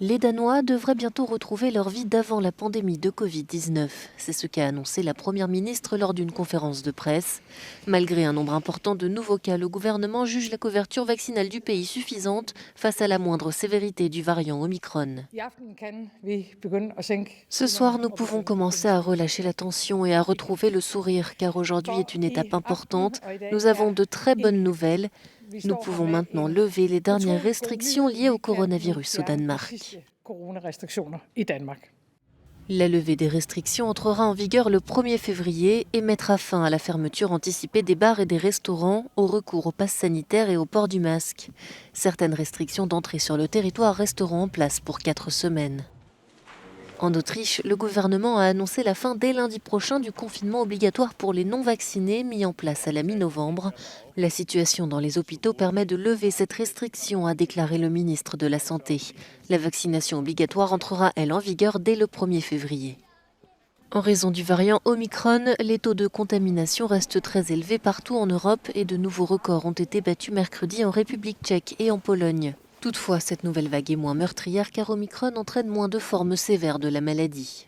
Les Danois devraient bientôt retrouver leur vie d'avant la pandémie de Covid-19. C'est ce qu'a annoncé la Première ministre lors d'une conférence de presse. Malgré un nombre important de nouveaux cas, le gouvernement juge la couverture vaccinale du pays suffisante face à la moindre sévérité du variant Omicron. Ce soir, nous pouvons commencer à relâcher la tension et à retrouver le sourire, car aujourd'hui est une étape importante. Nous avons de très bonnes nouvelles. Nous pouvons maintenant lever les dernières restrictions liées au coronavirus au Danemark. La levée des restrictions entrera en vigueur le 1er février et mettra fin à la fermeture anticipée des bars et des restaurants, au recours au pass sanitaire et au port du masque. Certaines restrictions d'entrée sur le territoire resteront en place pour 4 semaines. En Autriche, le gouvernement a annoncé la fin dès lundi prochain du confinement obligatoire pour les non-vaccinés mis en place à la mi-novembre. La situation dans les hôpitaux permet de lever cette restriction, a déclaré le ministre de la Santé. La vaccination obligatoire entrera, elle, en vigueur dès le 1er février. En raison du variant Omicron, les taux de contamination restent très élevés partout en Europe et de nouveaux records ont été battus mercredi en République tchèque et en Pologne. Toutefois, cette nouvelle vague est moins meurtrière car Omicron entraîne moins de formes sévères de la maladie.